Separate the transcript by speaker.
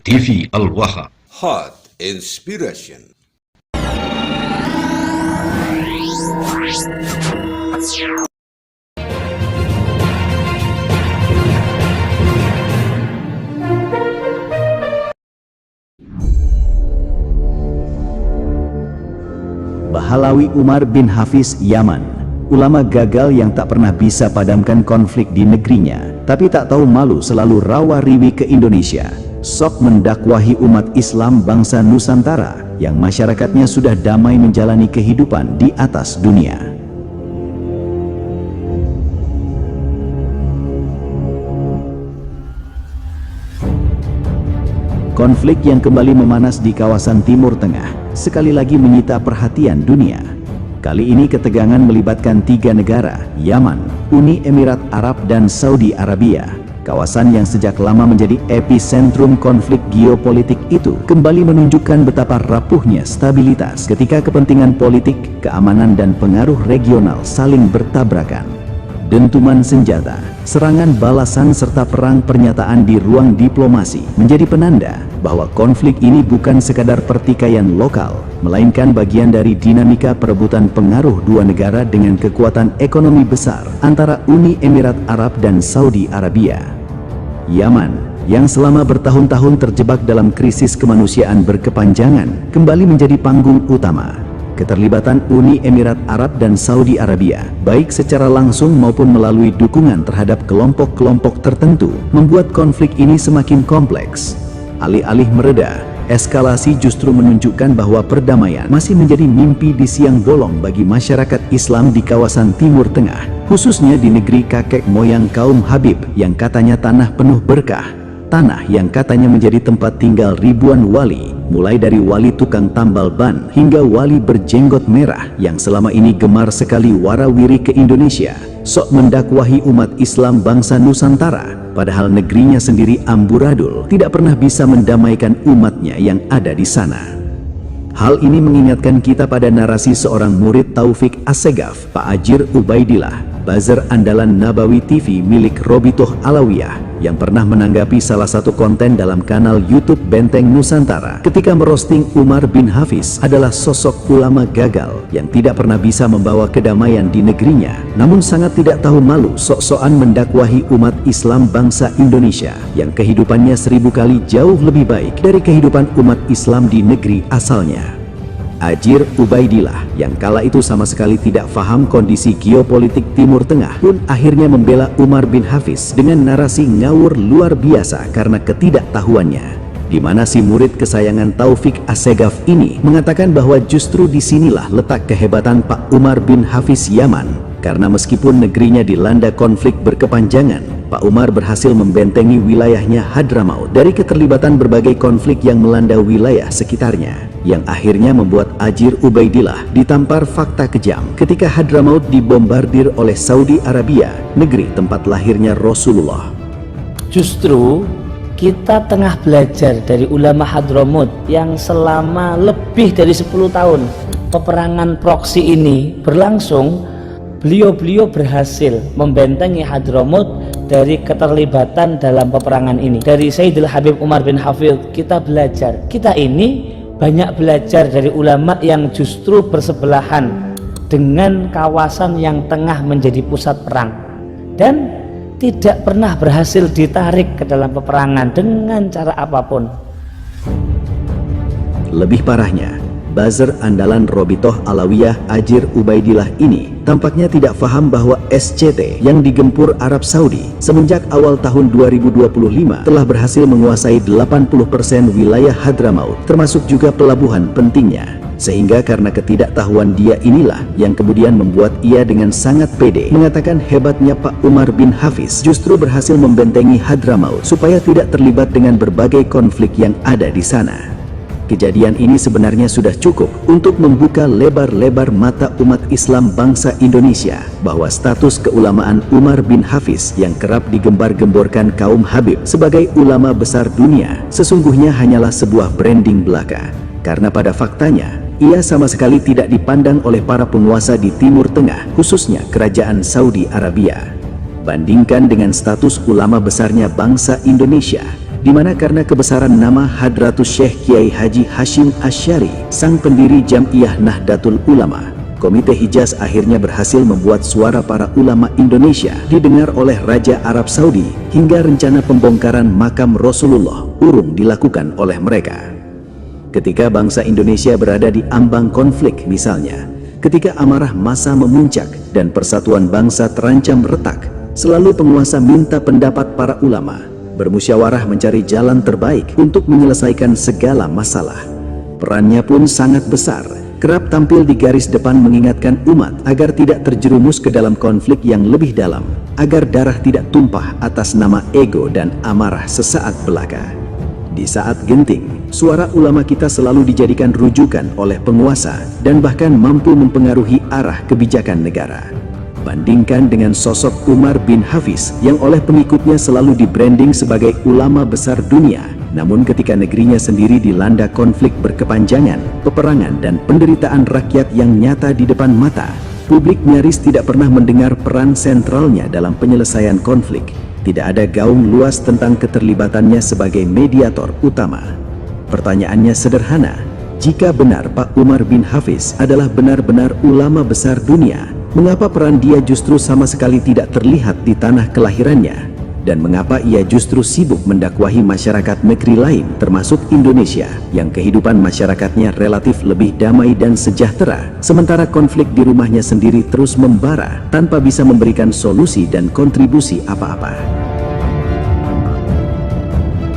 Speaker 1: TV Al-Waha.
Speaker 2: Hot Inspiration.
Speaker 3: Bahalawi Umar bin Hafiz Yaman, ulama gagal yang tak pernah bisa padamkan konflik di negerinya, tapi tak tahu malu selalu rawa riwi ke Indonesia, sok mendakwahi umat Islam bangsa Nusantara yang masyarakatnya sudah damai menjalani kehidupan di atas dunia. Konflik yang kembali memanas di kawasan Timur Tengah sekali lagi menyita perhatian dunia. Kali ini ketegangan melibatkan tiga negara, Yaman, Uni Emirat Arab dan Saudi Arabia. Kawasan yang sejak lama menjadi epicentrum konflik geopolitik itu kembali menunjukkan betapa rapuhnya stabilitas ketika kepentingan politik, keamanan dan pengaruh regional saling bertabrakan. Dentuman senjata, serangan balasan serta perang pernyataan di ruang diplomasi menjadi penanda bahwa konflik ini bukan sekadar pertikaian lokal, melainkan bagian dari dinamika perebutan pengaruh dua negara dengan kekuatan ekonomi besar antara Uni Emirat Arab dan Saudi Arabia. Yaman, yang selama bertahun-tahun terjebak dalam krisis kemanusiaan berkepanjangan, kembali menjadi panggung utama. Keterlibatan Uni Emirat Arab dan Saudi Arabia, baik secara langsung maupun melalui dukungan terhadap kelompok-kelompok tertentu, membuat konflik ini semakin kompleks. Alih-alih mereda, eskalasi justru menunjukkan bahwa perdamaian masih menjadi mimpi di siang bolong bagi masyarakat Islam di kawasan Timur Tengah, khususnya di negeri kakek moyang kaum Habib yang katanya tanah penuh berkah, tanah yang katanya menjadi tempat tinggal ribuan wali, mulai dari wali tukang tambal ban hingga wali berjenggot merah yang selama ini gemar sekali warawiri ke Indonesia, sok mendakwahi umat Islam bangsa Nusantara, padahal negerinya sendiri amburadul, tidak pernah bisa mendamaikan umatnya yang ada di sana. Hal ini mengingatkan kita pada narasi seorang murid Taufik Assegaf, Pak Ajir Ubaidillah, buzzer andalan Nabawi TV milik Robitoh Alawiyah, yang pernah menanggapi salah satu konten dalam kanal YouTube Benteng Nusantara ketika merosting Umar bin Hafiz adalah sosok ulama gagal yang tidak pernah bisa membawa kedamaian di negerinya, namun sangat tidak tahu malu sok-sokan mendakwahi umat Islam bangsa Indonesia yang kehidupannya 1000 kali jauh lebih baik dari kehidupan umat Islam di negeri asalnya. Ajir Ubaidillah yang kala itu sama sekali tidak paham kondisi geopolitik Timur Tengah pun akhirnya membela Umar bin Hafiz dengan narasi ngawur luar biasa karena ketidaktahuannya, di mana si murid kesayangan Taufik Assegaf ini mengatakan bahwa justru disinilah letak kehebatan Pak Umar bin Hafiz Yaman, karena meskipun negerinya dilanda konflik berkepanjangan, Pak Umar berhasil membentengi wilayahnya Hadramaut dari keterlibatan berbagai konflik yang melanda wilayah sekitarnya, yang akhirnya membuat Ajir Ubaidillah ditampar fakta kejam ketika Hadramaut dibombardir oleh Saudi Arabia, negeri tempat lahirnya Rasulullah.
Speaker 4: Justru kita tengah belajar dari ulama Hadramaut yang selama lebih dari 10 tahun peperangan proksi ini berlangsung. Beliau berhasil membentengi Hadramaut dari keterlibatan dalam peperangan ini. Dari Sayyidil Habib Umar bin Hafiz kita belajar, kita ini banyak belajar dari ulama yang justru bersebelahan dengan kawasan yang tengah menjadi pusat perang dan tidak pernah berhasil ditarik ke dalam peperangan dengan cara apapun.
Speaker 3: Lebih parahnya, buzzer andalan Robitoh Alawiyah Ajir Ubaidillah ini tampaknya tidak paham bahwa SCT yang digempur Arab Saudi semenjak awal tahun 2025 telah berhasil menguasai 80% wilayah Hadramaut, termasuk juga pelabuhan pentingnya. Sehingga karena ketidaktahuan dia inilah yang kemudian membuat ia dengan sangat pede mengatakan hebatnya Pak Umar bin Hafiz justru berhasil membentengi Hadramaut supaya tidak terlibat dengan berbagai konflik yang ada di sana. Kejadian ini sebenarnya sudah cukup untuk membuka lebar-lebar mata umat Islam bangsa Indonesia bahwa status keulamaan Umar bin Hafiz yang kerap digembar-gemborkan kaum Habib sebagai ulama besar dunia sesungguhnya hanyalah sebuah branding belaka, karena pada faktanya ia sama sekali tidak dipandang oleh para penguasa di Timur Tengah, khususnya kerajaan Saudi Arabia. Bandingkan dengan status ulama besarnya bangsa Indonesia, di mana karena kebesaran nama Hadratus Syekh Kiai Haji Hashim Asy'ari, sang pendiri Jam'iyah Nahdlatul Ulama, Komite Hijaz akhirnya berhasil membuat suara para ulama Indonesia didengar oleh Raja Arab Saudi, hingga rencana pembongkaran makam Rasulullah urung dilakukan oleh mereka. Ketika bangsa Indonesia berada di ambang konflik misalnya, ketika amarah massa memuncak dan persatuan bangsa terancam retak, selalu penguasa minta pendapat para ulama, bermusyawarah mencari jalan terbaik untuk menyelesaikan segala masalah. Perannya pun sangat besar, kerap tampil di garis depan mengingatkan umat agar tidak terjerumus ke dalam konflik yang lebih dalam, agar darah tidak tumpah atas nama ego dan amarah sesaat belaka. Di saat genting, suara ulama kita selalu dijadikan rujukan oleh penguasa dan bahkan mampu mempengaruhi arah kebijakan negara. Bandingkan dengan sosok Umar bin Hafiz yang oleh pengikutnya selalu di-branding sebagai ulama besar dunia, namun ketika negerinya sendiri dilanda konflik berkepanjangan, peperangan dan penderitaan rakyat yang nyata di depan mata, publik nyaris tidak pernah mendengar peran sentralnya dalam penyelesaian konflik. Tidak ada gaung luas tentang keterlibatannya sebagai mediator utama. Pertanyaannya sederhana, jika benar Pak Umar bin Hafiz adalah benar-benar ulama besar dunia, mengapa peran dia justru sama sekali tidak terlihat di tanah kelahirannya? Dan mengapa ia justru sibuk mendakwahi masyarakat negeri lain termasuk Indonesia yang kehidupan masyarakatnya relatif lebih damai dan sejahtera, sementara konflik di rumahnya sendiri terus membara tanpa bisa memberikan solusi dan kontribusi apa-apa?